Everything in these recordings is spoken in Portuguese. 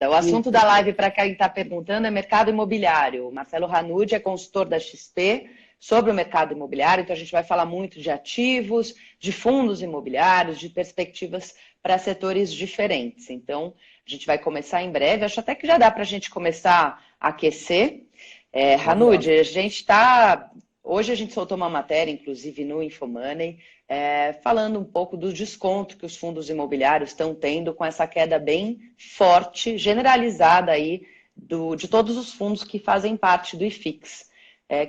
O assunto da live, para quem está perguntando, é mercado imobiliário. O Marcelo Ranucci é consultor da XP sobre o mercado imobiliário, então a gente vai falar muito de ativos, de fundos imobiliários, de perspectivas para setores diferentes. Então, a gente vai começar em breve, acho até que já dá para a gente começar a aquecer. Ranucci, a gente está... Hoje a gente soltou uma matéria, inclusive no Infomoney, falando um pouco do desconto que os fundos imobiliários estão tendo com essa queda bem forte, generalizada aí de todos os fundos que fazem parte do IFIX.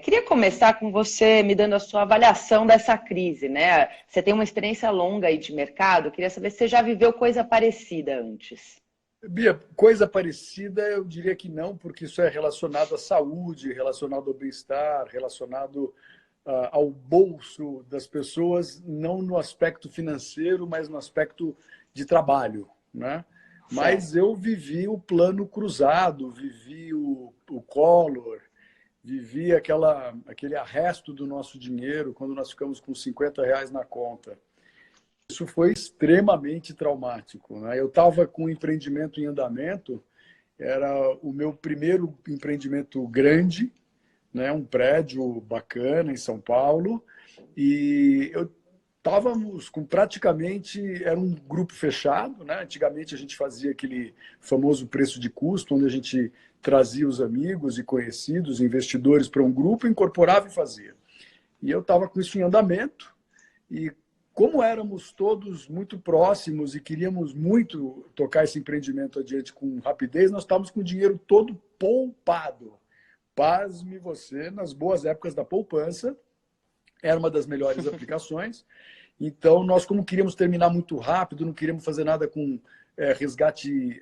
Queria começar com você me dando a sua avaliação dessa crise, né? Você tem uma experiência longa aí de mercado, queria saber se você já viveu coisa parecida antes. Bia, coisa parecida eu diria que não, porque isso é relacionado à saúde, relacionado ao bem-estar, relacionado ao bolso das pessoas, não no aspecto financeiro, mas no aspecto de trabalho, né? Mas eu vivi o plano cruzado, vivi o Collor, vivi aquele arresto do nosso dinheiro quando nós ficamos com R$ 50 na conta. Isso foi extremamente traumático, né? Eu estava com um empreendimento em andamento, era o meu primeiro empreendimento grande, né? Um prédio bacana em São Paulo, e estávamos com praticamente, era um grupo fechado, né? Antigamente a gente fazia aquele famoso preço de custo, onde a gente trazia os amigos e conhecidos, investidores para um grupo, incorporava e fazia. E eu estava com isso em andamento, e como éramos todos muito próximos e queríamos muito tocar esse empreendimento adiante com rapidez, nós estávamos com o dinheiro todo poupado. Pasme você, nas boas épocas da poupança, era uma das melhores aplicações. Então, nós, como queríamos terminar muito rápido, não queríamos fazer nada com resgate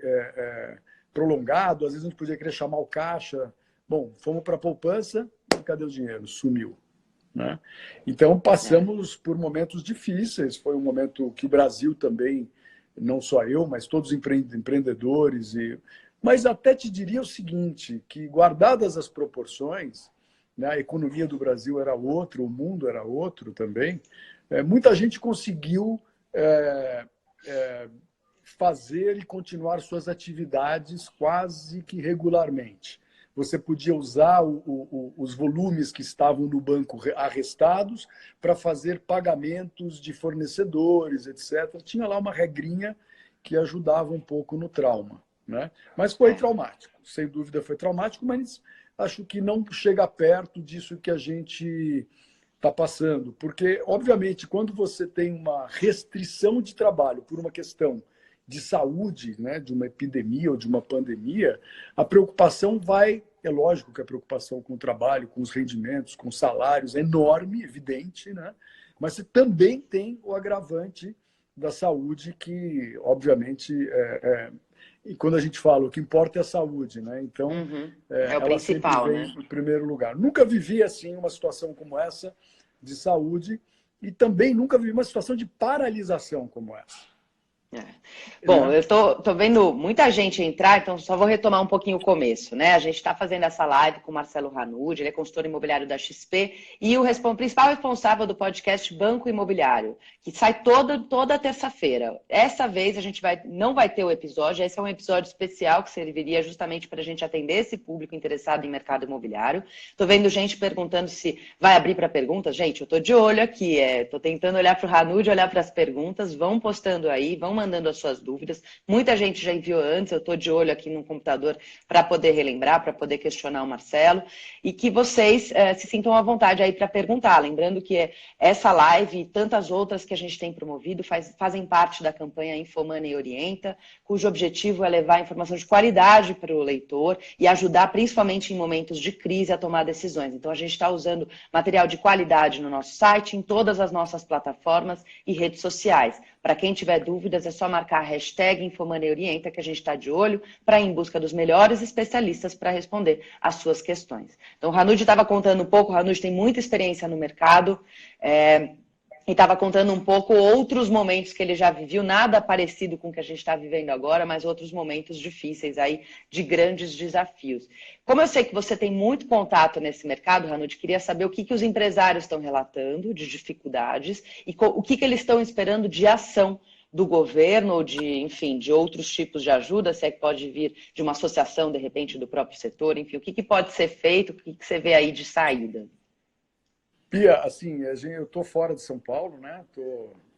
prolongado, às vezes a gente podia querer chamar o caixa. Bom, fomos para a poupança, e cadê o dinheiro? Sumiu. Né? Então, passamos por momentos difíceis. Foi um momento que o Brasil também, não só eu, mas todos os empreendedores. Mas até te diria o seguinte, que guardadas as proporções, né, a economia do Brasil era outra, o mundo era outro também, muita gente conseguiu fazer e continuar suas atividades quase que regularmente. Você podia usar os volumes que estavam no banco arrestados para fazer pagamentos de fornecedores, etc. Tinha lá uma regrinha que ajudava um pouco no trauma, né? Mas foi traumático, sem dúvida foi traumático, mas acho que não chega perto disso que a gente está passando. Porque, obviamente, quando você tem uma restrição de trabalho por uma questão de saúde, né, de uma epidemia ou de uma pandemia, a preocupação é lógico que a preocupação com o trabalho, com os rendimentos, com os salários é enorme, evidente, né? Mas você também tem o agravante da saúde que, obviamente, e quando a gente fala, o que importa é a saúde, né? Então, é o principal, sempre vem em primeiro lugar. Nunca vivi, assim, uma situação como essa de saúde e também nunca vivi uma situação de paralisação como essa. Bom, eu tô vendo muita gente entrar, então só vou retomar um pouquinho o começo, né? A gente está fazendo essa live com o Marcelo Ranucci, ele é consultor imobiliário da XP e o principal responsável do podcast Banco Imobiliário, que sai toda terça-feira. Essa vez a gente não vai ter o episódio, esse é um episódio especial que serviria justamente para a gente atender esse público interessado em mercado imobiliário. Tô vendo gente perguntando se vai abrir para perguntas. Gente, eu tô de olho aqui, tô tentando olhar para o Ranucci, olhar para as perguntas, vão postando aí, vão mandando as suas dúvidas. Muita gente já enviou antes, eu estou de olho aqui no computador para poder relembrar, para poder questionar o Marcelo, e que vocês se sintam à vontade aí para perguntar. Lembrando que essa live e tantas outras que a gente tem promovido fazem parte da campanha Infomoney Orienta, cujo objetivo é levar informação de qualidade para o leitor e ajudar, principalmente em momentos de crise, a tomar decisões. Então, a gente está usando material de qualidade no nosso site, em todas as nossas plataformas e redes sociais. Para quem tiver dúvidas, é só marcar a hashtag Infomoney Orienta, que a gente está de olho, para ir em busca dos melhores especialistas para responder às suas questões. Então, o Ranucci estava contando um pouco, o Ranucci tem muita experiência no mercado, e estava contando um pouco outros momentos que ele já viveu, nada parecido com o que a gente está vivendo agora, mas outros momentos difíceis aí, de grandes desafios. Como eu sei que você tem muito contato nesse mercado, Ranucci, queria saber o que os empresários estão relatando de dificuldades e o que eles estão esperando de ação do governo ou de, enfim, de outros tipos de ajuda, se é que pode vir de uma associação, de repente, do próprio setor, enfim, o que pode ser feito, o que você vê aí de saída? Pia, assim, eu estou fora de São Paulo, né?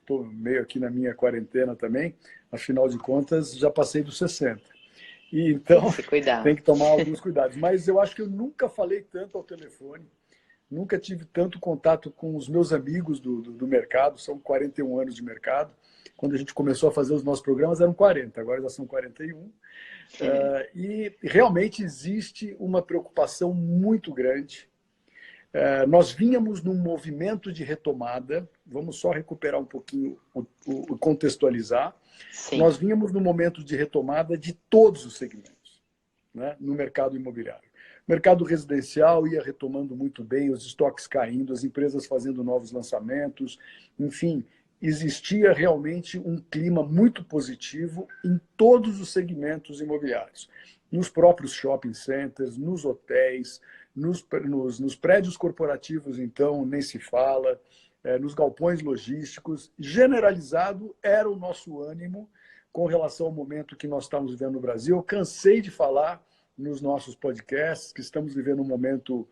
Tô meio aqui na minha quarentena também, afinal de contas, já passei dos 60. E Tem então, que se cuidar. tem que tomar alguns cuidados. Mas eu acho que eu nunca falei tanto ao telefone, nunca tive tanto contato com os meus amigos do mercado, são 41 anos de mercado. Quando a gente começou a fazer os nossos programas eram 40, agora já são 41. E realmente existe uma preocupação muito grande. Nós vínhamos num movimento de retomada, vamos só recuperar um pouquinho, contextualizar. Sim. Nós vínhamos num momento de retomada de todos os segmentos, né, no mercado imobiliário. O mercado residencial ia retomando muito bem, os estoques caindo, as empresas fazendo novos lançamentos, enfim, existia realmente um clima muito positivo em todos os segmentos imobiliários. Nos próprios shopping centers, nos hotéis, nos prédios corporativos, então, nem se fala, nos galpões logísticos. Generalizado era o nosso ânimo com relação ao momento que nós estamos vivendo no Brasil. Eu cansei de falar nos nossos podcasts que estamos vivendo um momento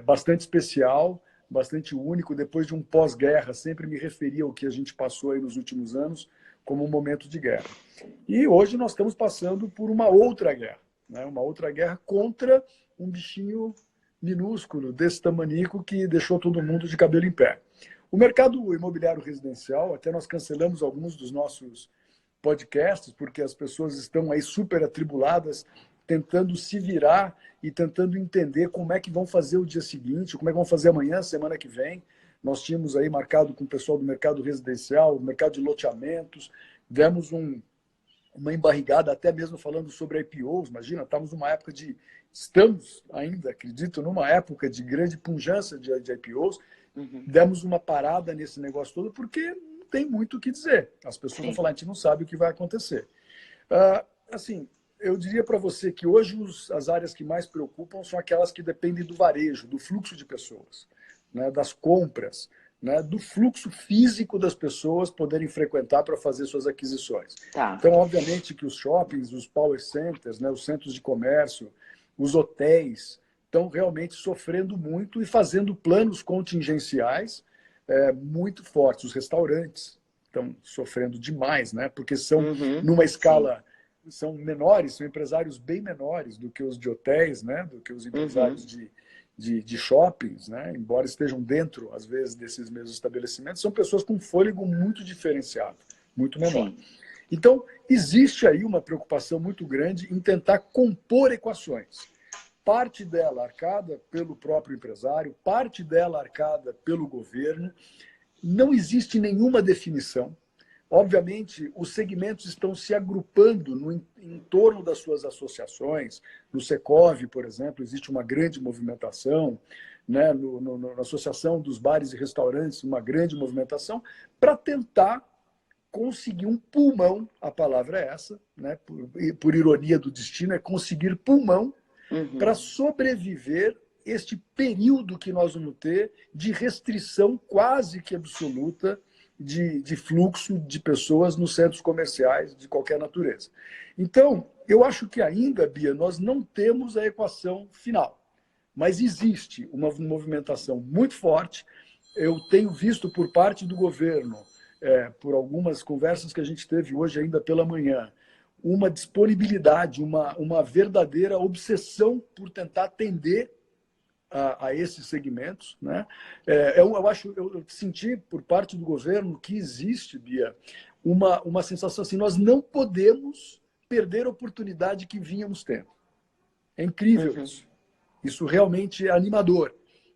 bastante especial, bastante único, depois de um pós-guerra. Sempre me referia ao que a gente passou aí nos últimos anos como um momento de guerra. E hoje nós estamos passando por uma outra guerra, né? Uma outra guerra contra um bichinho minúsculo, desse tamanico, que deixou todo mundo de cabelo em pé. O mercado imobiliário residencial, até nós cancelamos alguns dos nossos podcasts, porque as pessoas estão aí super atribuladas, tentando se virar e tentando entender como é que vão fazer o dia seguinte, como é que vão fazer amanhã, semana que vem. Nós tínhamos aí marcado com o pessoal do mercado residencial, mercado de loteamentos, demos uma embarrigada, até mesmo falando sobre IPOs. Imagina, estamos ainda, acredito, numa época de grande pujança de IPOs. Demos uma parada nesse negócio todo, porque não tem muito o que dizer. As pessoas vão falar, a gente não sabe o que vai acontecer. Assim, eu diria para você que hoje as áreas que mais preocupam são aquelas que dependem do varejo, do fluxo de pessoas, né, das compras, né, do fluxo físico das pessoas poderem frequentar para fazer suas aquisições. Tá. Então, obviamente que os shoppings, os power centers, né, os centros de comércio, os hotéis estão realmente sofrendo muito e fazendo planos contingenciais muito fortes. Os restaurantes estão sofrendo demais, né, porque são numa escala... Sim. São menores, são empresários bem menores do que os de hotéis, né, do que os empresários de shoppings, né? Embora estejam dentro, às vezes, desses mesmos estabelecimentos, são pessoas com fôlego muito diferenciado, muito menor. Sim. Então, existe aí uma preocupação muito grande em tentar compor equações. Parte dela arcada pelo próprio empresário, parte dela arcada pelo governo. Não existe nenhuma definição. Obviamente, os segmentos estão se agrupando em torno das suas associações. No Secov, por exemplo, existe uma grande movimentação, né? Na Associação dos Bares e Restaurantes, uma grande movimentação, para tentar conseguir um pulmão, a palavra é essa, né? Por ironia do destino, é conseguir pulmão para sobreviver este período que nós vamos ter de restrição quase que absoluta de fluxo de pessoas nos centros comerciais de qualquer natureza. Então, eu acho que ainda, Bia, nós não temos a equação final, mas existe uma movimentação muito forte. Eu tenho visto por parte do governo, por algumas conversas que a gente teve hoje ainda pela manhã, uma disponibilidade, uma verdadeira obsessão por tentar atender a esses segmentos, né? Eu senti por parte do governo que existe, Bia, uma sensação assim: nós não podemos perder a oportunidade que vínhamos tendo. É incrível isso. Isso realmente é animador.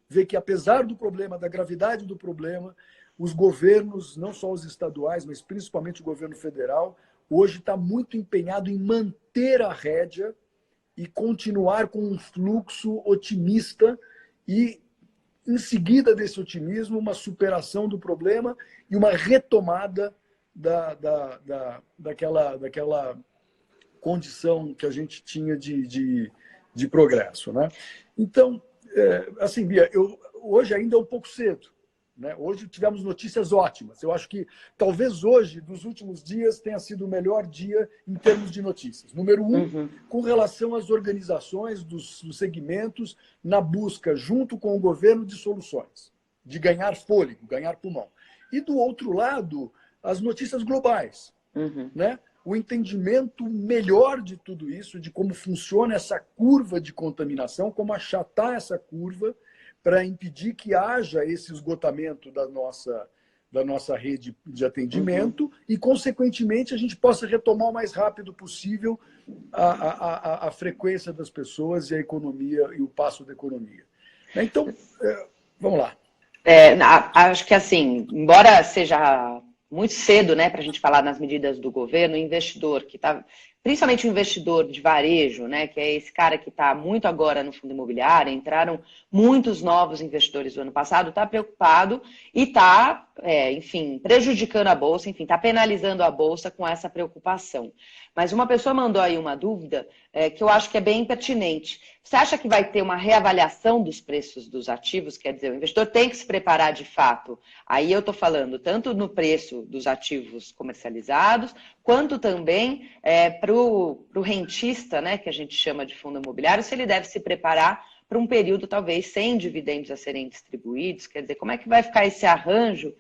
Ver que, apesar do problema, da gravidade do problema, os governos, não só os estaduais, mas principalmente o governo federal, hoje está muito empenhado em manter a rédea e continuar com um fluxo otimista e, em seguida desse otimismo, uma superação do problema e uma retomada daquela condição que a gente tinha de progresso, né? Então, assim, Bia, hoje ainda é um pouco cedo, né? Hoje tivemos notícias ótimas. Eu acho que talvez hoje, dos últimos dias, tenha sido o melhor dia em termos de notícias. Número um, com relação às organizações dos segmentos na busca, junto com o governo, de soluções, de ganhar fôlego, ganhar pulmão. E do outro lado, as notícias globais, né? O entendimento melhor de tudo isso, de como funciona essa curva de contaminação, como achatar essa curva para impedir que haja esse esgotamento da nossa rede de atendimento e, consequentemente, a gente possa retomar o mais rápido possível a frequência das pessoas e a economia e o passo da economia. Então, vamos lá. Acho que, assim, embora seja muito cedo, né, para a gente falar nas medidas do governo, o investidor que está, principalmente o investidor de varejo, né, que é esse cara que está muito agora no fundo imobiliário, entraram muitos novos investidores do ano passado, está preocupado e está, enfim, prejudicando a Bolsa, enfim, está penalizando a Bolsa com essa preocupação. Mas uma pessoa mandou aí uma dúvida que eu acho que é bem pertinente. Você acha que vai ter uma reavaliação dos preços dos ativos? Quer dizer, o investidor tem que se preparar de fato. Aí eu estou falando tanto no preço dos ativos comercializados, quanto também para o rentista, né, que a gente chama de fundo imobiliário, se ele deve se preparar para um período talvez sem dividendos a serem distribuídos. Quer dizer, como é que vai ficar esse arranjo?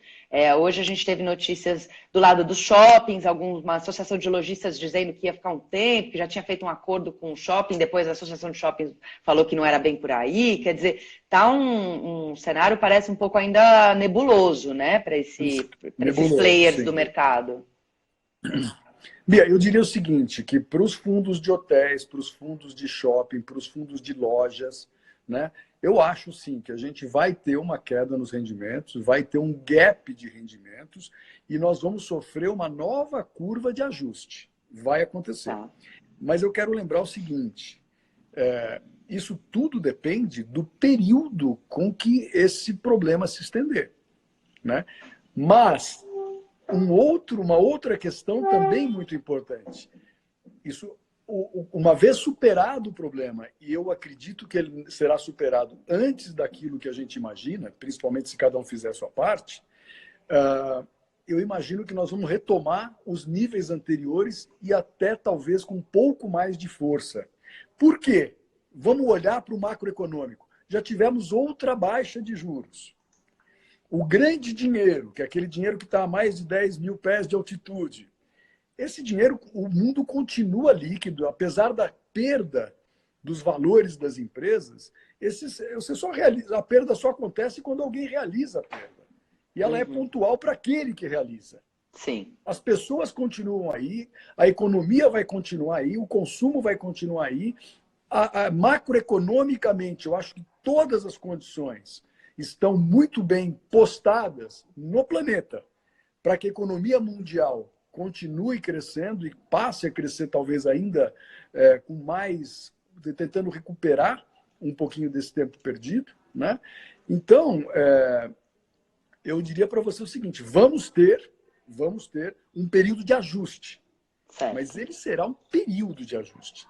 Hoje a gente teve notícias do lado dos shoppings, uma associação de lojistas dizendo que ia ficar um tempo, que já tinha feito um acordo com o shopping, depois a associação de shoppings falou que não era bem por aí. Quer dizer, tá um cenário, parece um pouco ainda nebuloso, né, para esses players do mercado. Bia, eu diria o seguinte, que para os fundos de hotéis, para os fundos de shopping, para os fundos de lojas, né, eu acho sim que a gente vai ter uma queda nos rendimentos, vai ter um gap de rendimentos e nós vamos sofrer uma nova curva de ajuste. Vai acontecer. Mas eu quero lembrar o seguinte, isso tudo depende do período com que esse problema se estender, né? Mas uma outra questão também muito importante. Uma vez superado o problema, e eu acredito que ele será superado antes daquilo que a gente imagina, principalmente se cada um fizer a sua parte, eu imagino que nós vamos retomar os níveis anteriores e até talvez com um pouco mais de força. Por quê? Vamos olhar para o macroeconômico. Já tivemos outra baixa de juros. O grande dinheiro, que é aquele dinheiro que está a mais de 10 mil pés de altitude, esse dinheiro, o mundo continua líquido, apesar da perda dos valores das empresas, a perda só acontece quando alguém realiza a perda. E ela é pontual para aquele que realiza. Sim. As pessoas continuam aí, a economia vai continuar aí, o consumo vai continuar aí. Macroeconomicamente, eu acho que todas as condições estão muito bem postadas no planeta para que a economia mundial continue crescendo e passe a crescer talvez ainda com mais, tentando recuperar um pouquinho desse tempo perdido, né? Então, eu diria para você o seguinte, vamos ter um período de ajuste, certo. Mas ele será um período de ajuste.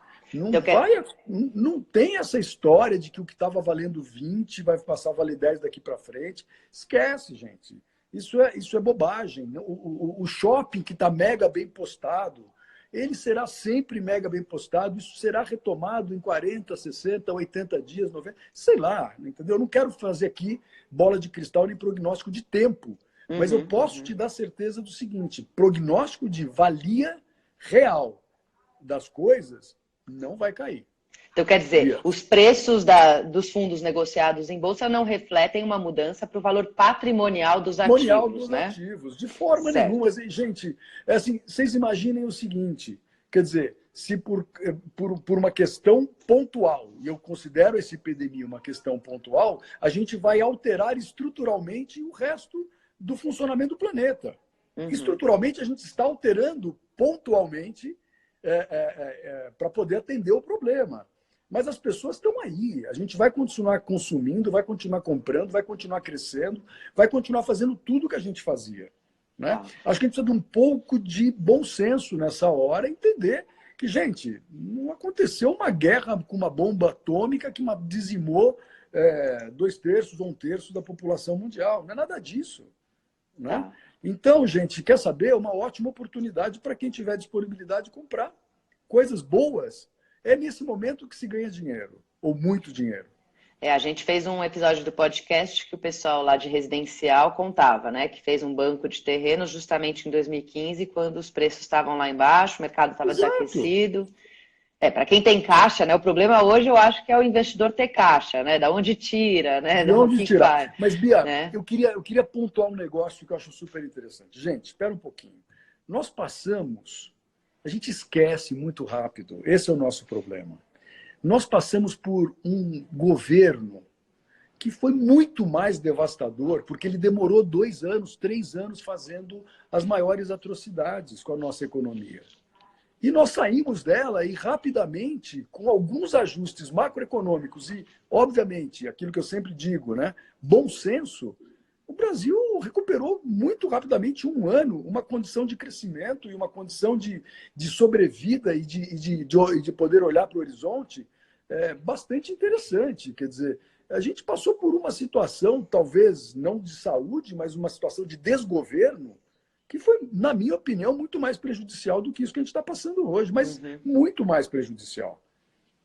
Não tem essa história de que o que estava valendo 20 vai passar a valer 10 daqui para frente. Esquece, gente. Isso é bobagem. O shopping que está mega bem postado, ele será sempre mega bem postado. Isso será retomado em 40, 60, 80 dias, 90, sei lá, entendeu? Eu não quero fazer aqui bola de cristal nem prognóstico de tempo. Mas eu posso te dar certeza do seguinte, prognóstico de valia real das coisas não vai cair. Então, quer dizer, os preços dos fundos negociados em bolsa não refletem uma mudança para o valor patrimonial dos ativos, né? Ativos, de forma nenhuma. Gente, assim, vocês imaginem o seguinte, quer dizer, se por uma questão pontual, e eu considero esse epidemia uma questão pontual, a gente vai alterar estruturalmente o resto do funcionamento do planeta. Estruturalmente, a gente está alterando pontualmente para poder atender o problema. Mas as pessoas estão aí. A gente vai continuar consumindo, vai continuar comprando, vai continuar crescendo, vai continuar fazendo tudo que a gente fazia, né? Acho que a gente precisa de um pouco de bom senso nessa hora, entender que, gente, não aconteceu uma guerra com uma bomba atômica que dizimou 2/3 ou 1/3 da população mundial. Não é nada disso. Né? Tá. Então, gente, quer saber? É uma ótima oportunidade para quem tiver disponibilidade de comprar coisas boas. É nesse momento que se ganha dinheiro, ou muito dinheiro. A gente fez um episódio do podcast que o pessoal lá de residencial contava, né? Que fez um banco de terrenos justamente em 2015, quando os preços estavam lá embaixo, o mercado estava desaquecido. Para quem tem caixa, né? O problema hoje eu acho que é o investidor ter caixa, né? Da onde tira, né? De onde tirar. Faz, mas, Bia, né? eu queria pontuar um negócio que eu acho super interessante. Gente, espera um pouquinho. Nós passamos, a gente esquece muito rápido, esse é o nosso problema. Nós passamos por um governo que foi muito mais devastador, porque ele demorou 2 anos, 3 anos fazendo as maiores atrocidades com a nossa economia. E nós saímos dela e rapidamente, com alguns ajustes macroeconômicos e, obviamente, aquilo que eu sempre digo, né, bom senso, o Brasil recuperou muito rapidamente, em 1 ano, uma condição de crescimento e uma condição de sobrevida e de poder olhar para o horizonte bastante interessante. Quer dizer, a gente passou por uma situação, talvez não de saúde, mas uma situação de desgoverno, que foi, na minha opinião, muito mais prejudicial do que isso que a gente está passando hoje, mas muito mais prejudicial.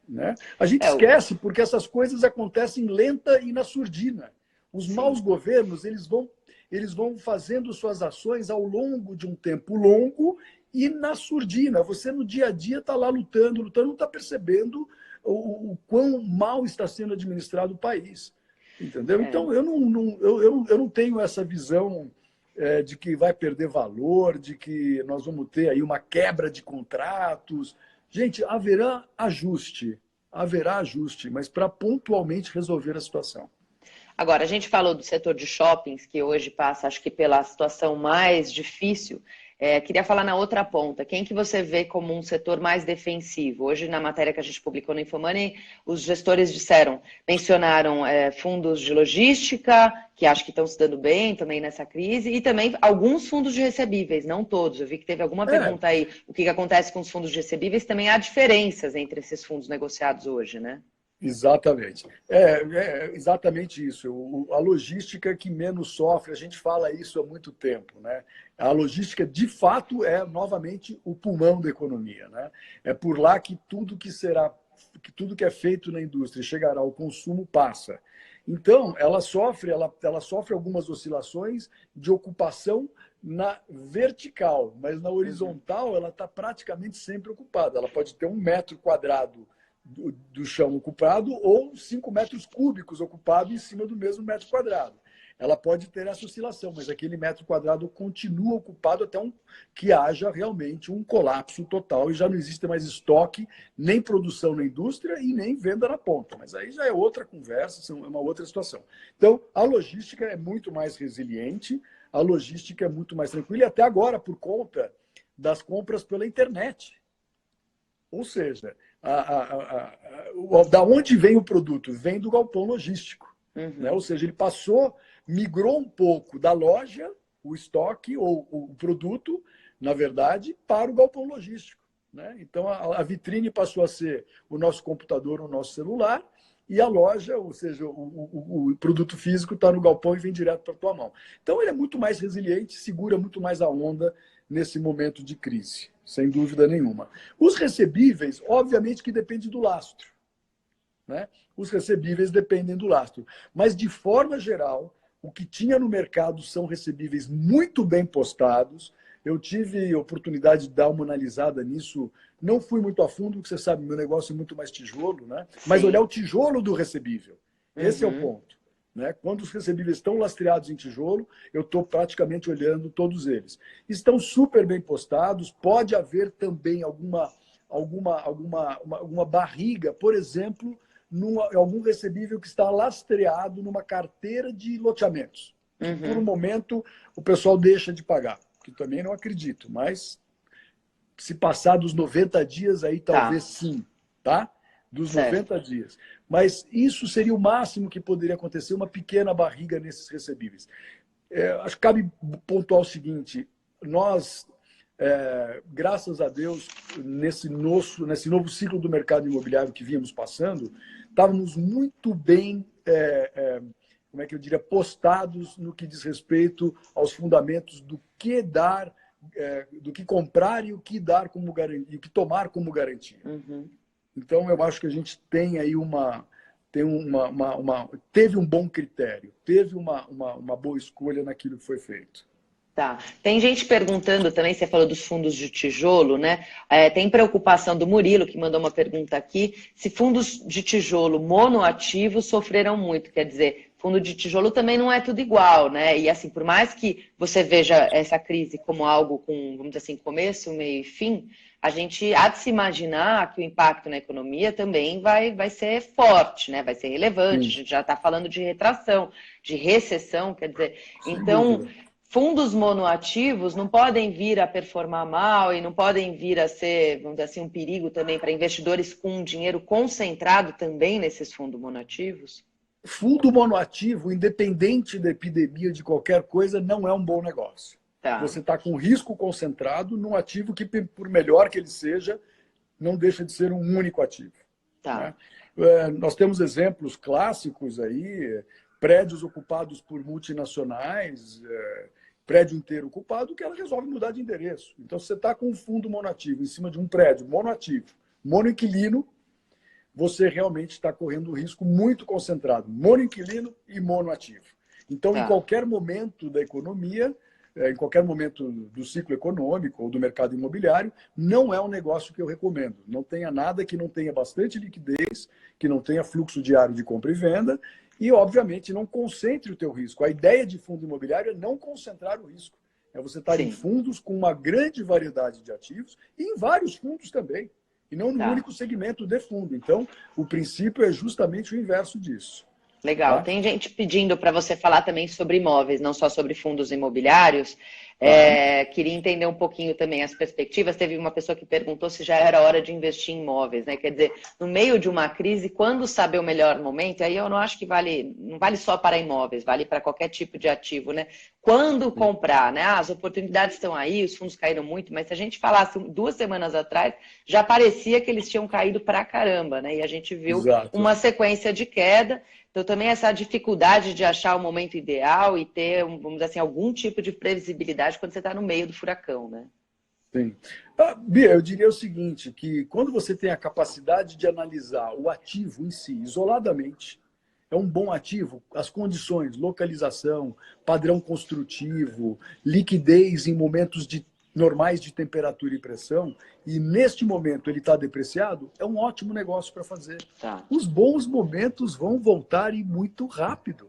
Né? A gente esquece porque essas coisas acontecem lenta e na surdina. Os maus governos, eles vão fazendo suas ações ao longo de um tempo longo e na surdina. Você, no dia a dia, está lá lutando, não está percebendo o quão mal está sendo administrado o país. Entendeu? Então, eu não tenho essa visão de que vai perder valor, de que nós vamos ter aí uma quebra de contratos. Gente, haverá ajuste, mas para pontualmente resolver a situação. Agora, a gente falou do setor de shoppings, que hoje passa, acho que, pela situação mais difícil. Queria falar na outra ponta. Quem que você vê como um setor mais defensivo? Hoje, na matéria que a gente publicou no Infomoney, os gestores mencionaram fundos de logística, que acho que estão se dando bem também nessa crise, e também alguns fundos de recebíveis, não todos. Eu vi que teve alguma pergunta aí, o que acontece com os fundos de recebíveis. Também há diferenças entre esses fundos negociados hoje, né? Exatamente. Exatamente isso. A logística que menos sofre, a gente fala isso há muito tempo. Né? A logística, de fato, é novamente o pulmão da economia. Né? É por lá que tudo que é feito na indústria chegará ao consumo passa. Então, ela sofre algumas oscilações de ocupação na vertical, mas na horizontal ela está praticamente sempre ocupada. Ela pode ter 1 metro quadrado do chão ocupado ou 5 metros cúbicos ocupado em cima do mesmo metro quadrado. Ela pode ter essa oscilação, mas aquele metro quadrado continua ocupado até que haja realmente um colapso total e já não existe mais estoque, nem produção na indústria e nem venda na ponta. Mas aí já é outra conversa, é uma outra situação. Então, a logística é muito mais resiliente, a logística é muito mais tranquila, e até agora, por conta das compras pela internet. Ou seja, da onde vem o produto? Vem do galpão logístico. Né? Ou seja, ele migrou um pouco da loja, o estoque ou o produto, na verdade, para o galpão logístico. Né? Então, a vitrine passou a ser o nosso computador, o nosso celular, e a loja, ou seja, o produto físico está no galpão e vem direto para a tua mão. Então, ele é muito mais resiliente, segura muito mais a onda nesse momento de crise, sem dúvida nenhuma. Os recebíveis, obviamente que depende do lastro. Né? Os recebíveis dependem do lastro. Mas, de forma geral, o que tinha no mercado são recebíveis muito bem postados. Eu tive oportunidade de dar uma analisada nisso. Não fui muito a fundo, porque você sabe, meu negócio é muito mais tijolo, né? Mas olhar o tijolo do recebível. Esse é o ponto. Né? Quando os recebíveis estão lastreados em tijolo, eu estou praticamente olhando todos eles. Estão super bem postados, pode haver também alguma barriga, por exemplo, algum recebível que está lastreado numa carteira de loteamentos. Que por um momento o pessoal deixa de pagar, que também não acredito, mas se passar dos 90 dias, aí talvez sim, tá? Dos 90 dias. Mas isso seria o máximo que poderia acontecer, uma pequena barriga nesses recebíveis. Acho que cabe pontuar o seguinte, nós, graças a Deus, nesse novo ciclo do mercado imobiliário que vínhamos passando, estávamos muito bem como é que eu diria, postados no que diz respeito aos fundamentos do que dar, do que comprar e o que dar como garantia, o que tomar como garantia. Uhum. Então, eu acho que a gente tem aí teve um bom critério, teve uma boa escolha naquilo que foi feito. Tá. Tem gente perguntando também, você falou dos fundos de tijolo, né? Tem preocupação do Murilo, que mandou uma pergunta aqui, se fundos de tijolo monoativos sofreram muito, quer dizer, fundo de tijolo também não é tudo igual, né? E assim, por mais que você veja essa crise como algo com, vamos dizer assim, começo, meio e fim, a gente há de se imaginar que o impacto na economia também vai ser forte, né? Vai ser relevante. Sim. A gente já está falando de retração, de recessão, quer dizer, Sem então dúvida. fundos monoativos não podem vir a performar mal e não podem vir a ser, vamos dizer assim, um perigo também para investidores com dinheiro concentrado também nesses fundos monoativos? Fundo monoativo, independente da epidemia de qualquer coisa, não é um bom negócio. Tá. Você está com risco concentrado num ativo que, por melhor que ele seja, não deixa de ser um único ativo. Tá. Né? Nós temos exemplos clássicos aí, prédios ocupados por multinacionais, prédio inteiro ocupado, que ela resolve mudar de endereço. Então, se você está com um fundo monoativo em cima de um prédio monoativo, monoinquilino, você realmente está correndo um risco muito concentrado, monoinquilino e monoativo. Então, Tá. em qualquer momento da economia, em qualquer momento do ciclo econômico ou do mercado imobiliário, não é um negócio que eu recomendo. Não tenha nada que não tenha bastante liquidez, que não tenha fluxo diário de compra e venda e, obviamente, não concentre o teu risco. A ideia de fundo imobiliário é não concentrar o risco. É você estar em fundos com uma grande variedade de ativos e em vários fundos também, e não num único segmento de fundo. Então, o princípio é justamente o inverso disso. Legal. Tá? Tem gente pedindo para você falar também sobre imóveis, não só sobre fundos imobiliários. Queria entender um pouquinho também as perspectivas. Teve uma pessoa que perguntou se já era hora de investir em imóveis, né? Quer dizer, no meio de uma crise, quando saber o melhor momento, aí eu não acho que não vale só para imóveis, vale para qualquer tipo de ativo, né? Quando comprar, né? As oportunidades estão aí, os fundos caíram muito, mas se a gente falasse 2 semanas atrás, já parecia que eles tinham caído pra caramba, né? E a gente viu uma sequência de queda. Então, também essa dificuldade de achar o momento ideal e ter, vamos dizer assim, algum tipo de previsibilidade quando você está no meio do furacão, né? Sim. Bia, eu diria o seguinte, que quando você tem a capacidade de analisar o ativo em si, isoladamente, é um bom ativo, as condições, localização, padrão construtivo, liquidez em momentos normais de temperatura e pressão, e neste momento ele está depreciado, é um ótimo negócio para fazer. Tá. Os bons momentos vão voltar e muito rápido.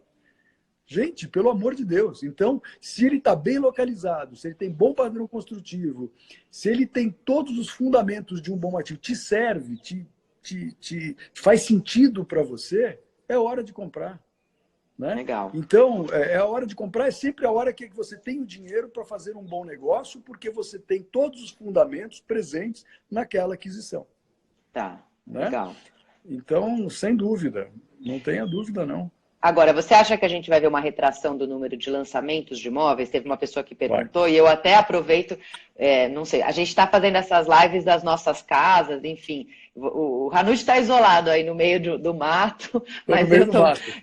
Gente, pelo amor de Deus. Então, se ele está bem localizado, se ele tem bom padrão construtivo, se ele tem todos os fundamentos de um bom ativo, te serve, te faz sentido para você, é hora de comprar. Né? Legal. Então, a hora de comprar é sempre a hora que você tem o dinheiro para fazer um bom negócio, porque você tem todos os fundamentos presentes naquela aquisição. Tá, né? Legal. Então, sem dúvida, não tenha dúvida, não. Agora, você acha que a gente vai ver uma retração do número de lançamentos de imóveis? Teve uma pessoa que perguntou, e eu até aproveito, não sei, a gente está fazendo essas lives das nossas casas, enfim. O Hanush está isolado aí no meio do mato, mas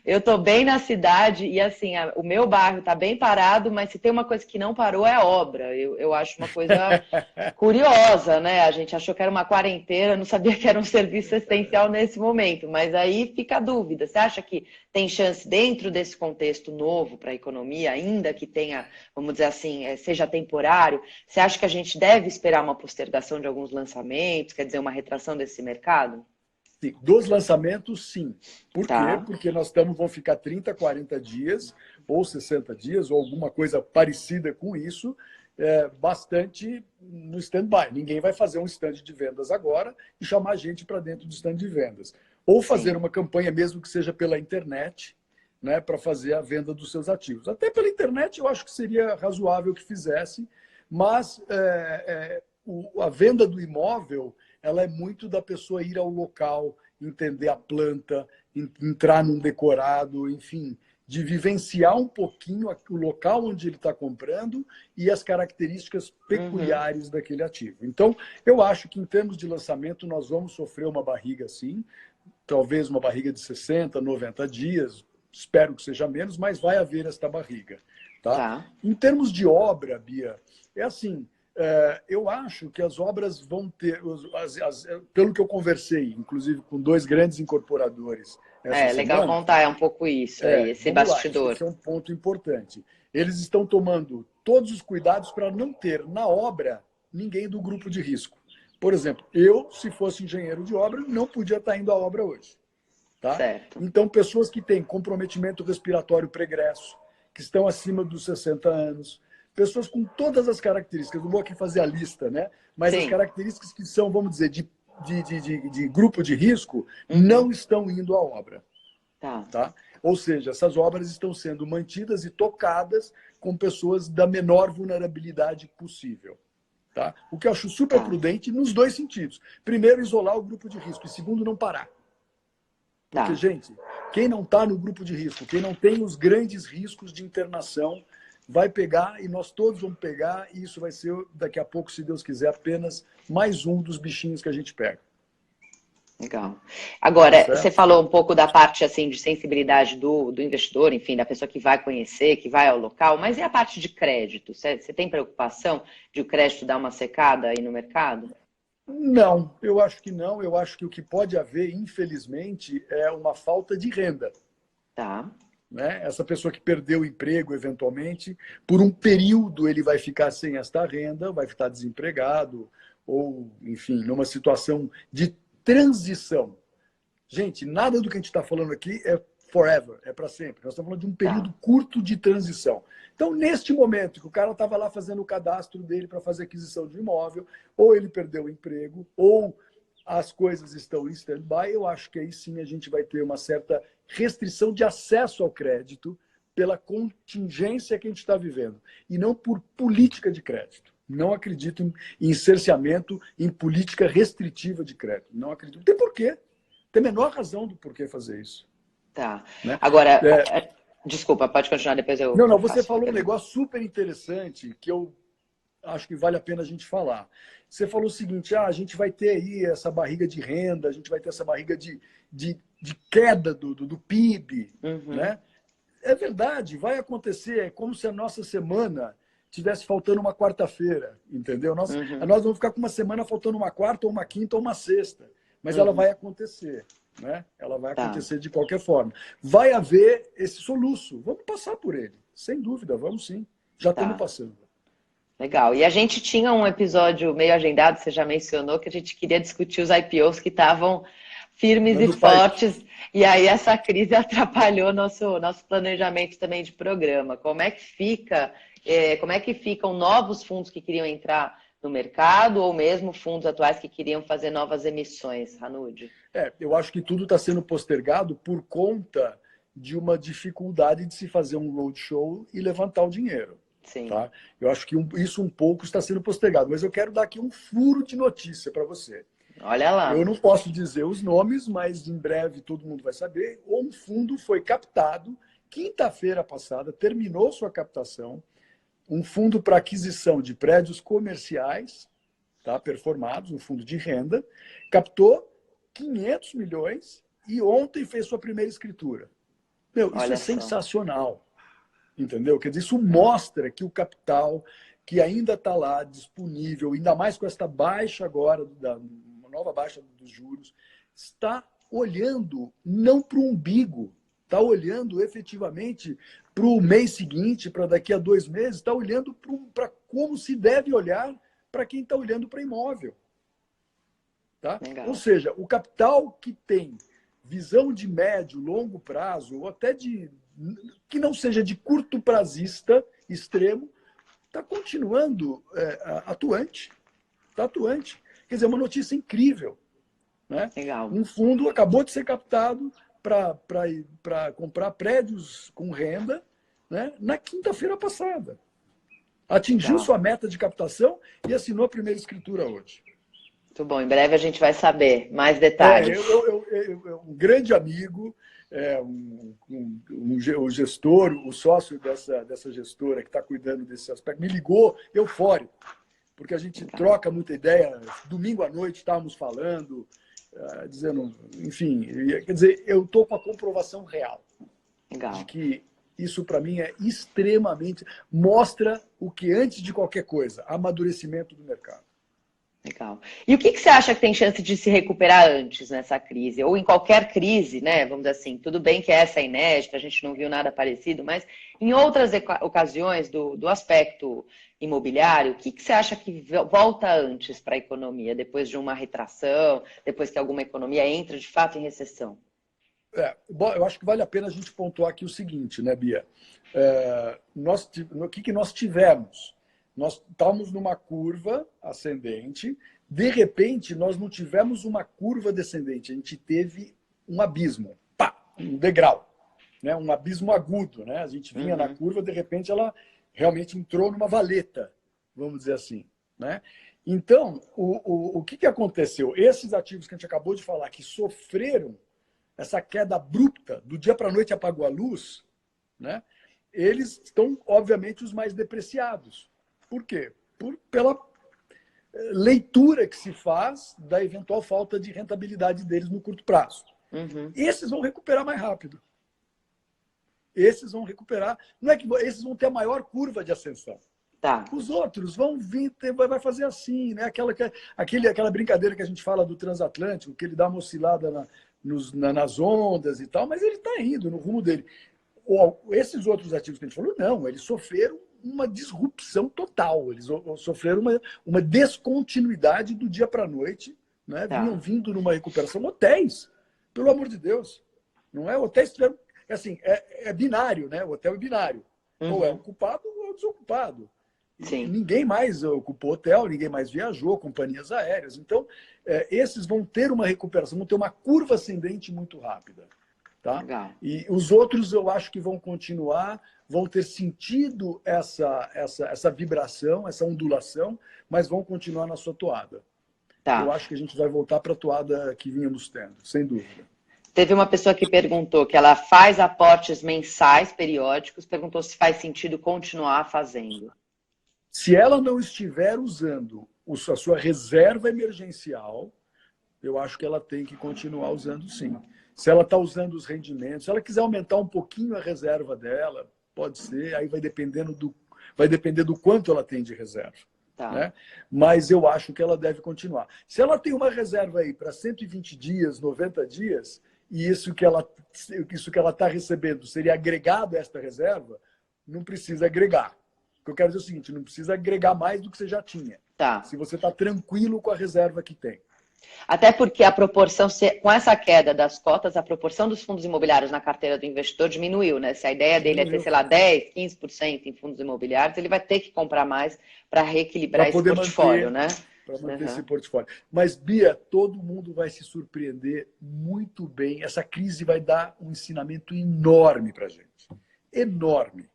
eu tô bem na cidade e assim, o meu bairro está bem parado, mas se tem uma coisa que não parou é a obra. Eu acho uma coisa curiosa, né? A gente achou que era uma quarentena, não sabia que era um serviço essencial nesse momento, mas aí fica a dúvida. Você acha que tem chance dentro desse contexto novo para a economia, ainda que tenha, vamos dizer assim, seja temporário? Você acha que a gente deve esperar uma postergação de alguns lançamentos, quer dizer, uma retração desse mercado? Sim. Dos lançamentos, sim. Por Tá. quê? Porque nós vamos ficar 30, 40 dias, ou 60 dias, ou alguma coisa parecida com isso, bastante no stand-by. Ninguém vai fazer um stand de vendas agora e chamar a gente para dentro do stand de vendas. Ou fazer uma campanha, mesmo que seja pela internet, né, para fazer a venda dos seus ativos. Até pela internet eu acho que seria razoável que fizesse, mas a venda do imóvel ela é muito da pessoa ir ao local, entender a planta, entrar num decorado, enfim, de vivenciar um pouquinho o local onde ele está comprando e as características peculiares daquele ativo. Então, eu acho que em termos de lançamento nós vamos sofrer uma barriga, sim, talvez uma barriga de 60, 90 dias, espero que seja menos, mas vai haver esta barriga. Tá? Em termos de obra, Bia, é assim, eu acho que as obras vão ter, pelo que eu conversei, inclusive com 2 grandes incorporadores essa legal semana, contar um pouco isso aí, esse bastidor. Esse é um ponto importante. Eles estão tomando todos os cuidados para não ter na obra ninguém do grupo de risco. Por exemplo, eu, se fosse engenheiro de obra, não podia estar indo à obra hoje. Tá? Certo. Então, pessoas que têm comprometimento respiratório pregresso, que estão acima dos 60 anos, pessoas com todas as características, não vou aqui fazer a lista, né? Mas Sim. As características que são, vamos dizer, de grupo de risco, não estão indo à obra. Tá? Ou seja, essas obras estão sendo mantidas e tocadas com pessoas da menor vulnerabilidade possível. Tá? O que eu acho super prudente nos 2 sentidos. Primeiro, isolar o grupo de risco. E segundo, não parar. Porque, gente, quem não está no grupo de risco, quem não tem os grandes riscos de internação, vai pegar, e nós todos vamos pegar, e isso vai ser, daqui a pouco, se Deus quiser, apenas mais um dos bichinhos que a gente pega. Legal. Agora, você falou um pouco da parte assim, de sensibilidade do investidor, enfim, da pessoa que vai conhecer, que vai ao local, mas e a parte de crédito? Você tem preocupação de o crédito dar uma secada aí no mercado? Não, eu acho que não. Eu acho que o que pode haver, infelizmente, é uma falta de renda. Tá. Né? Essa pessoa que perdeu o emprego, eventualmente, por um período ele vai ficar sem esta renda, vai ficar desempregado, ou, enfim, numa situação de transição. Gente, nada do que a gente está falando aqui é forever, é para sempre. Nós estamos falando de um período curto de transição. Então, neste momento que o cara estava lá fazendo o cadastro dele para fazer aquisição de um imóvel, ou ele perdeu o emprego, ou as coisas estão em stand-by, eu acho que aí sim a gente vai ter uma certa restrição de acesso ao crédito pela contingência que a gente está vivendo, e não por política de crédito. Não acredito em cerceamento, em política restritiva de crédito. Não acredito. Não tem porquê. Tem a menor razão do porquê fazer isso. Tá. Né? Agora, desculpa, pode continuar, depois eu... Não, você falou um negócio super interessante que eu acho que vale a pena a gente falar. Você falou o seguinte, a gente vai ter aí essa barriga de renda, a gente vai ter essa barriga de queda do PIB. Né? É verdade, vai acontecer. É como se a nossa semana tivesse faltando uma quarta-feira, entendeu? Nós vamos ficar com uma semana faltando uma quarta, ou uma quinta, ou uma sexta. Mas ela vai acontecer. Né? Ela vai acontecer de qualquer forma. Vai haver esse soluço. Vamos passar por ele. Sem dúvida, vamos sim. Já estamos passando. Legal. E a gente tinha um episódio meio agendado, você já mencionou, que a gente queria discutir os IPOs que estavam firmes e fortes. E aí essa crise atrapalhou nosso planejamento também de programa. Como é que ficam novos fundos que queriam entrar no mercado, ou mesmo fundos atuais que queriam fazer novas emissões, Hanud? Eu acho que tudo está sendo postergado por conta de uma dificuldade de se fazer um roadshow e levantar o dinheiro. Sim. Tá? Eu acho que isso um pouco está sendo postergado, mas eu quero dar aqui um furo de notícia para você. Olha lá. Eu não posso dizer os nomes, mas em breve todo mundo vai saber. Um fundo foi captado quinta-feira passada, terminou sua captação, um fundo para aquisição de prédios comerciais, tá, performados, um fundo de renda, captou 500 milhões e ontem fez sua primeira escritura. Isso é sensacional. Entendeu? Quer dizer, isso mostra que o capital que ainda está lá disponível, ainda mais com esta baixa agora, uma nova baixa dos juros, está olhando não para o umbigo, está olhando efetivamente para o mês seguinte, para daqui a 2 meses, está olhando para como se deve olhar para quem está olhando para imóvel. Tá? Ou seja, o capital que tem visão de médio, longo prazo, ou até que não seja de curto prazista extremo, está continuando atuante. Está atuante. Quer dizer, é uma notícia incrível. Né? Legal. Um fundo acabou de ser captado para comprar prédios com renda, né, na quinta-feira passada. Atingiu sua meta de captação e assinou a primeira escritura hoje. Muito bom. Em breve a gente vai saber mais detalhes. Um grande amigo, o gestor, o sócio dessa gestora que está cuidando desse aspecto, me ligou eufórico, porque a gente troca muita ideia. Domingo à noite estávamos falando. dizendo, enfim, quer dizer, eu estou com a comprovação real. Legal. De que isso, para mim, é extremamente... Mostra o que, antes de qualquer coisa, amadurecimento do mercado. Legal. E o que você acha que tem chance de se recuperar antes nessa crise? Ou em qualquer crise, né? Vamos dizer assim, tudo bem que essa é inédita, a gente não viu nada parecido, mas em outras ocasiões do aspecto imobiliário, o que você acha que volta antes para a economia, depois de uma retração, depois que alguma economia entra de fato em recessão? Bom, eu acho que vale a pena a gente pontuar aqui o seguinte, né, Bia? O que nós tivemos? Nós estávamos numa curva ascendente, de repente nós não tivemos uma curva descendente, a gente teve um abismo, pá, um degrau, né? Um abismo agudo, né? A gente vinha na curva, de repente ela realmente entrou numa valeta, vamos dizer assim, né? Então, o que aconteceu? Esses ativos que a gente acabou de falar, que sofreram essa queda abrupta, do dia para a noite apagou a luz, né? Eles estão, obviamente, os mais depreciados. Por quê? Pela leitura que se faz da eventual falta de rentabilidade deles no curto prazo. Esses vão recuperar mais rápido. Esses vão recuperar. Não é que esses vão ter a maior curva de ascensão. Tá. Os outros vão vir, vai fazer assim, né? Aquela brincadeira que a gente fala do transatlântico, que ele dá uma oscilada nas ondas e tal, mas ele está indo no rumo dele. Esses outros ativos que a gente falou, não, eles sofreram uma disrupção total, eles sofreram uma descontinuidade do dia para a noite, né? Tá. Vinham vindo numa recuperação. Hotéis, pelo amor de Deus, não é? Hotéis tiveram, assim, é binário, né? O hotel é binário, ou é ocupado ou é desocupado. Sim. Ninguém mais ocupou hotel, ninguém mais viajou, companhias aéreas. Então, esses vão ter uma recuperação, vão ter uma curva ascendente muito rápida. Tá? Legal. E os outros eu acho que vão continuar, vão ter sentido essa vibração, essa ondulação, mas vão continuar na sua toada. Tá. Eu acho que a gente vai voltar para a toada que vínhamos tendo, sem dúvida. Teve uma pessoa que perguntou que ela faz aportes mensais, periódicos, perguntou se faz sentido continuar fazendo. Se ela não estiver usando a sua reserva emergencial, eu acho que ela tem que continuar usando, sim. Se ela está usando os rendimentos, se ela quiser aumentar um pouquinho a reserva dela, pode ser, aí vai depender do quanto ela tem de reserva. Tá. Né? Mas eu acho que ela deve continuar. Se ela tem uma reserva aí para 120 dias, 90 dias, e isso que ela está recebendo seria agregado a esta reserva, não precisa agregar. O que eu quero dizer é o seguinte, não precisa agregar mais do que você já tinha. Tá. Se você está tranquilo com a reserva que tem. Até porque a proporção, com essa queda das cotas, a proporção dos fundos imobiliários na carteira do investidor diminuiu, né? Se a ideia dele é ter, sei lá, 10%, 15% em fundos imobiliários, ele vai ter que comprar mais para reequilibrar esse portfólio, né? Para manter esse portfólio. Mas, Bia, todo mundo vai se surpreender muito bem. Essa crise vai dar um ensinamento enorme para a gente. Enorme.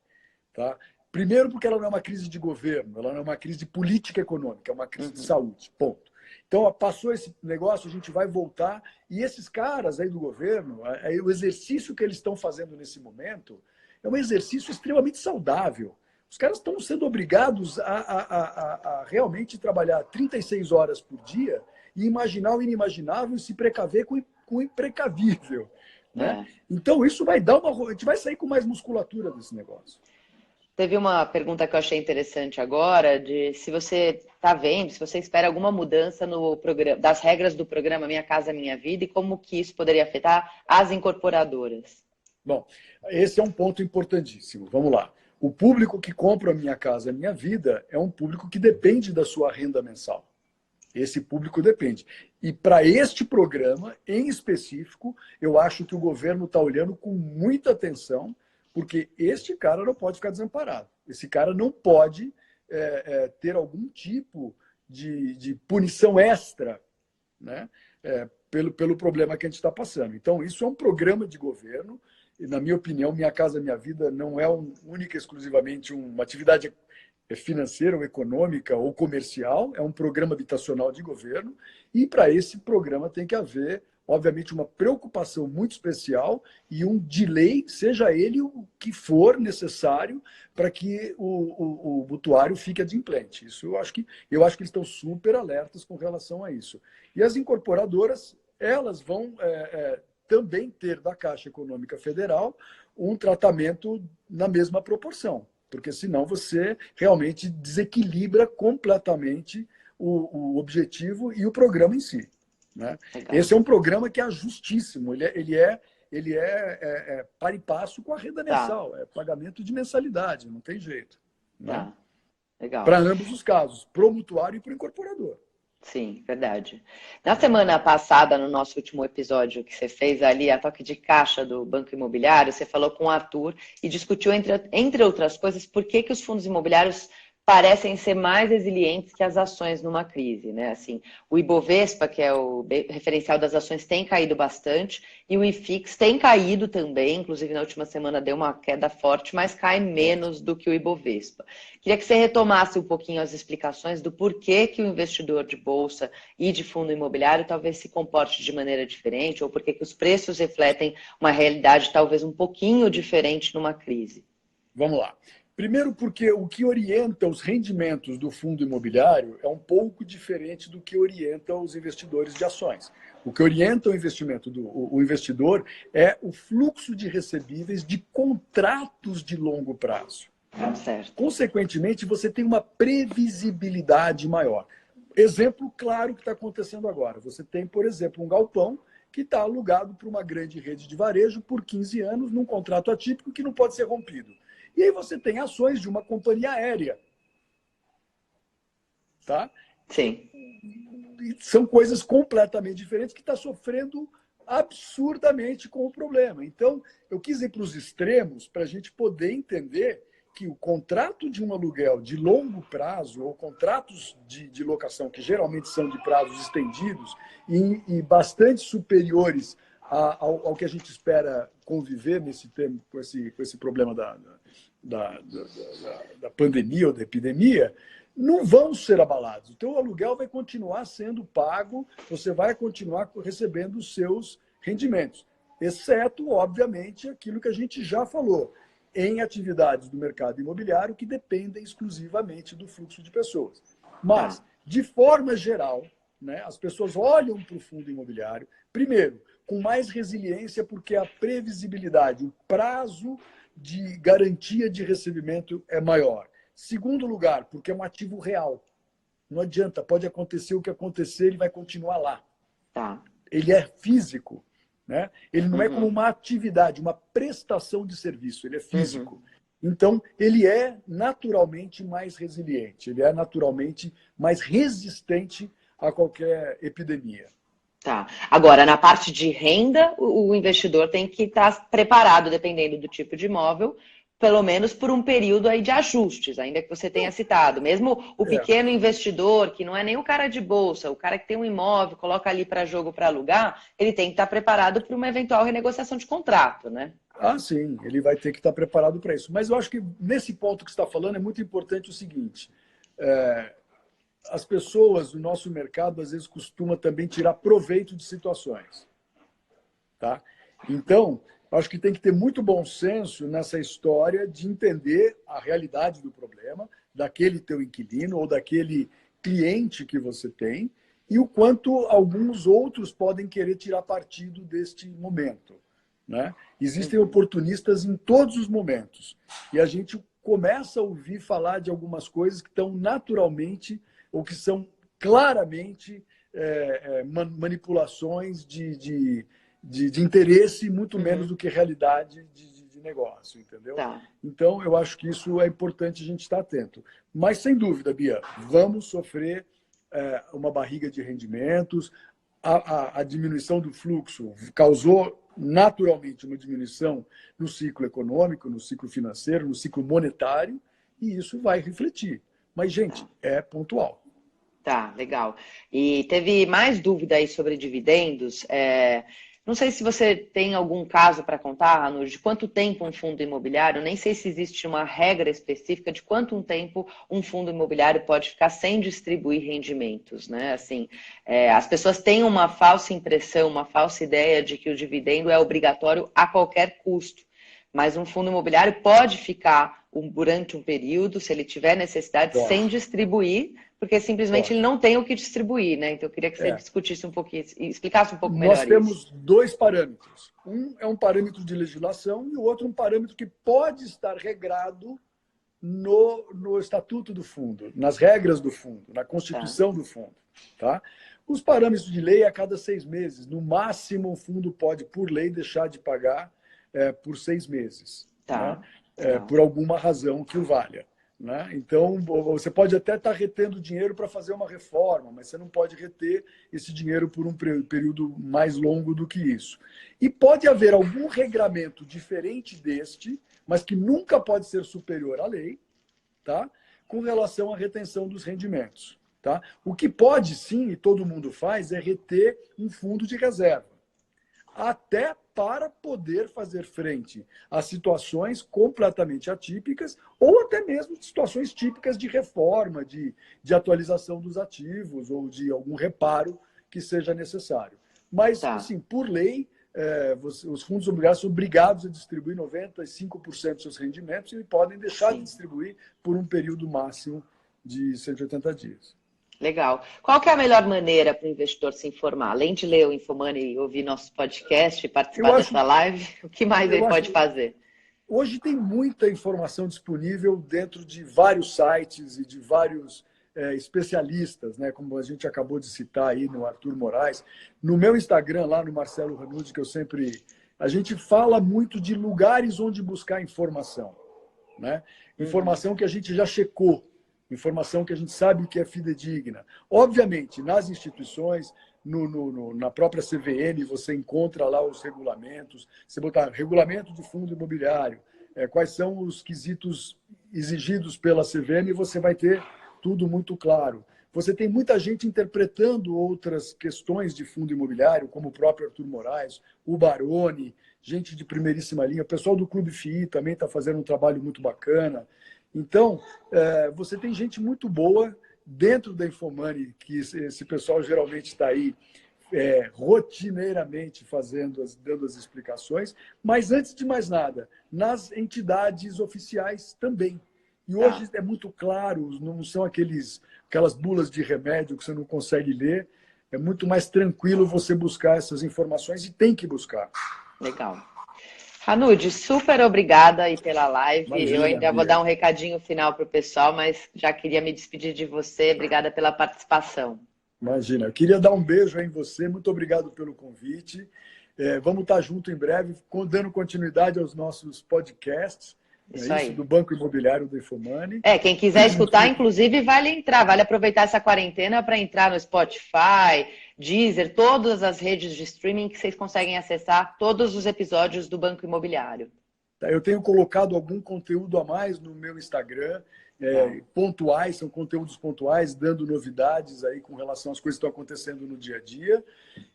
Tá? Primeiro porque ela não é uma crise de governo, ela não é uma crise de política econômica, é uma crise de saúde, ponto. Então, passou esse negócio, a gente vai voltar. E esses caras aí do governo, o exercício que eles estão fazendo nesse momento é um exercício extremamente saudável. Os caras estão sendo obrigados a realmente trabalhar 36 horas por dia e imaginar o inimaginável e se precaver com o imprecavível. Né? Então, isso vai dar uma... A gente vai sair com mais musculatura desse negócio. Teve uma pergunta que eu achei interessante agora, de se você está vendo, se você espera alguma mudança no programa, das regras do programa Minha Casa Minha Vida e como que isso poderia afetar as incorporadoras. Bom, esse é um ponto importantíssimo. Vamos lá. O público que compra Minha Casa Minha Vida é um público que depende da sua renda mensal. Esse público depende. E para este programa, em específico, eu acho que o governo está olhando com muita atenção, porque este cara não pode ficar desamparado. Esse cara não pode ter algum tipo de punição extra, né? Pelo problema que a gente está passando. Então, isso é um programa de governo. E, na minha opinião, Minha Casa Minha Vida não é única e exclusivamente uma atividade financeira ou econômica ou comercial, é um programa habitacional de governo. E, para esse programa, tem que haver, obviamente, uma preocupação muito especial e um delay, seja ele o que for necessário, para que o mutuário fique adimplente. Isso eu acho que eles estão super alertas com relação a isso. E as incorporadoras, elas vão também ter da Caixa Econômica Federal um tratamento na mesma proporção, porque senão você realmente desequilibra completamente o objetivo e o programa em si. Né? Esse é um programa que é justíssimo, ele é par e passo com a renda mensal, é pagamento de mensalidade, não tem jeito. Né? Legal. Para ambos os casos, pro mutuário e pro incorporador. Sim, verdade. Na semana passada, no nosso último episódio que você fez ali, a toque de caixa do Banco Imobiliário, você falou com o Arthur e discutiu, entre outras coisas, por que os fundos imobiliários parecem ser mais resilientes que as ações numa crise, né? Assim, o Ibovespa, que é o referencial das ações, tem caído bastante e o IFIX tem caído também, inclusive na última semana deu uma queda forte, mas cai menos do que o Ibovespa. Queria que você retomasse um pouquinho as explicações do porquê que o investidor de bolsa e de fundo imobiliário talvez se comporte de maneira diferente ou porquê que os preços refletem uma realidade talvez um pouquinho diferente numa crise. Vamos lá. Primeiro porque o que orienta os rendimentos do fundo imobiliário é um pouco diferente do que orienta os investidores de ações. O que orienta o investimento o investidor é o fluxo de recebíveis de contratos de longo prazo. Certo. Consequentemente, você tem uma previsibilidade maior. Exemplo claro que está acontecendo agora. Você tem, por exemplo, um galpão que está alugado para uma grande rede de varejo por 15 anos num contrato atípico que não pode ser rompido. E aí você tem ações de uma companhia aérea. Tá? Sim. E são coisas completamente diferentes que estão sofrendo absurdamente com o problema. Então, eu quis ir para os extremos para a gente poder entender que o contrato de um aluguel de longo prazo, ou contratos de locação, que geralmente são de prazos estendidos e bastante superiores ao que a gente espera conviver nesse tempo com esse problema da pandemia ou da epidemia, não vão ser abalados. O teu aluguel vai continuar sendo pago, você vai continuar recebendo os seus rendimentos, exceto, obviamente, aquilo que a gente já falou, em atividades do mercado imobiliário que dependem exclusivamente do fluxo de pessoas. Mas, de forma geral, né, as pessoas olham para o fundo imobiliário, primeiro, com mais resiliência, porque a previsibilidade, o prazo de garantia de recebimento é maior. Segundo lugar, porque é um ativo real. Não adianta, pode acontecer o que acontecer, ele vai continuar lá. Ele é físico. Né? Ele não é como uma atividade, uma prestação de serviço, ele é físico. Então, ele é naturalmente mais resiliente, ele é naturalmente mais resistente a qualquer epidemia. Tá. Agora, na parte de renda, o investidor tem que estar preparado, dependendo do tipo de imóvel, pelo menos por um período aí de ajustes, ainda que você tenha citado. Mesmo o pequeno investidor, que não é nem o cara de bolsa, o cara que tem um imóvel, coloca ali para jogo para alugar, ele tem que estar preparado para uma eventual renegociação de contrato, né? Ah, sim, ele vai ter que estar preparado para isso. Mas eu acho que nesse ponto que você está falando é muito importante o seguinte: as pessoas do nosso mercado às vezes costumam também tirar proveito de situações. Tá? Então, acho que tem que ter muito bom senso nessa história de entender a realidade do problema, daquele teu inquilino ou daquele cliente que você tem, e o quanto alguns outros podem querer tirar partido deste momento. Né? Existem oportunistas em todos os momentos. E a gente começa a ouvir falar de algumas coisas que estão naturalmente, ou que são claramente manipulações de interesse, muito menos do que realidade de negócio, entendeu? Então, eu acho que isso é importante a gente estar atento. Mas, sem dúvida, Bia, vamos sofrer uma barriga de rendimentos. A diminuição do fluxo causou naturalmente uma diminuição no ciclo econômico, no ciclo financeiro, no ciclo monetário, e isso vai refletir. Mas, gente, é pontual. Tá, legal. E teve mais dúvida aí sobre dividendos. Não sei se você tem algum caso para contar, Anu, de quanto tempo um fundo imobiliário, nem sei se existe uma regra específica de quanto tempo um fundo imobiliário pode ficar sem distribuir rendimentos, né? Assim, as pessoas têm uma falsa impressão, uma falsa ideia de que o dividendo é obrigatório a qualquer custo. Mas um fundo imobiliário pode ficar durante um período, se ele tiver necessidade, sem distribuir, porque simplesmente ele não tem o que distribuir, né? Então eu queria que você discutisse um pouquinho e explicasse um pouco melhor isso. Nós temos dois parâmetros. Um é um parâmetro de legislação e o outro um parâmetro que pode estar regrado no estatuto do fundo, nas regras do fundo, na constituição do fundo. Tá? Os parâmetros de lei a cada 6 meses. No máximo, o fundo pode, por lei, deixar de pagar por 6 meses. Né? Por alguma razão que o valha. Né? Então, você pode até estar retendo dinheiro para fazer uma reforma, mas você não pode reter esse dinheiro por um período mais longo do que isso. E pode haver algum regramento diferente deste, mas que nunca pode ser superior à lei, tá? Com relação à retenção dos rendimentos. Tá? O que pode, sim, e todo mundo faz, é reter um fundo de reserva. Até para poder fazer frente a situações completamente atípicas ou até mesmo situações típicas de reforma, de atualização dos ativos ou de algum reparo que seja necessário. Mas, assim, por lei, os fundos imobiliários são obrigados a distribuir 95% dos seus rendimentos e podem deixar de distribuir por um período máximo de 180 dias. Legal. Qual que é a melhor maneira para o investidor se informar? Além de ler o Infomoney e ouvir nosso podcast e participar dessa live, o que mais ele pode fazer? Hoje tem muita informação disponível dentro de vários sites e de vários especialistas, né? Como a gente acabou de citar aí no Arthur Moraes. No meu Instagram, lá no Marcelo Ranucci, que a gente fala muito de lugares onde buscar informação. Né? Informação que a gente já checou. Informação que a gente sabe que é fidedigna. Obviamente, nas instituições, na própria CVM, você encontra lá os regulamentos. Você botar regulamento de fundo imobiliário, quais são os quesitos exigidos pela CVM, você vai ter tudo muito claro. Você tem muita gente interpretando outras questões de fundo imobiliário, como o próprio Arthur Moraes, o Baroni, gente de primeiríssima linha. O pessoal do Clube FII também está fazendo um trabalho muito bacana. Então, você tem gente muito boa dentro da Infomoney, que esse pessoal geralmente está aí rotineiramente dando as explicações, mas antes de mais nada, nas entidades oficiais também. E hoje é muito claro, não são aquelas bulas de remédio que você não consegue ler, é muito mais tranquilo você buscar essas informações e tem que buscar. Legal. Ranucci, super obrigada aí pela live. Imagina, eu ainda vou dar um recadinho final para o pessoal, mas já queria me despedir de você. Obrigada pela participação. Imagina, eu queria dar um beijo aí em você. Muito obrigado pelo convite. Vamos estar junto em breve, dando continuidade aos nossos podcasts. Isso aí. Do Banco Imobiliário do Infomoney. Quem quiser escutar, inclusive, vale aproveitar essa quarentena para entrar no Spotify, Deezer, todas as redes de streaming que vocês conseguem acessar todos os episódios do Banco Imobiliário. Eu tenho colocado algum conteúdo a mais no meu Instagram, pontuais, são conteúdos pontuais, dando novidades aí com relação às coisas que estão acontecendo no dia a dia.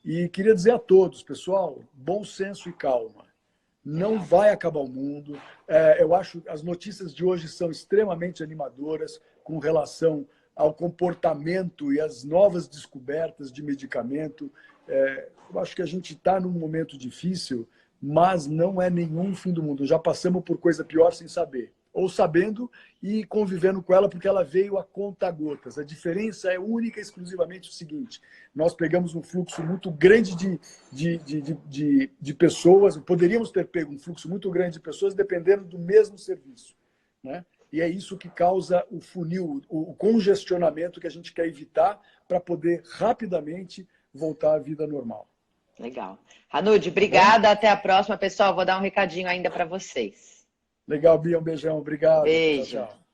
E queria dizer a todos, pessoal, bom senso e calma. Não vai acabar o mundo. Eu acho que as notícias de hoje são extremamente animadoras com relação ao comportamento e às novas descobertas de medicamento. Eu acho que a gente está num momento difícil, mas não é nenhum fim do mundo. Já passamos por coisa pior sem saber. Ou sabendo e convivendo com ela, porque ela veio a conta-gotas. A diferença é única e exclusivamente o seguinte: nós pegamos um fluxo muito grande de pessoas, poderíamos ter pego um fluxo muito grande de pessoas dependendo do mesmo serviço. Né? E é isso que causa o funil, o congestionamento que a gente quer evitar para poder rapidamente voltar à vida normal. Legal. Ranucci, obrigada. Até a próxima, pessoal. Vou dar um recadinho ainda para vocês. Legal, Bia. Um beijão. Obrigado. Beijo. Tchau, tchau.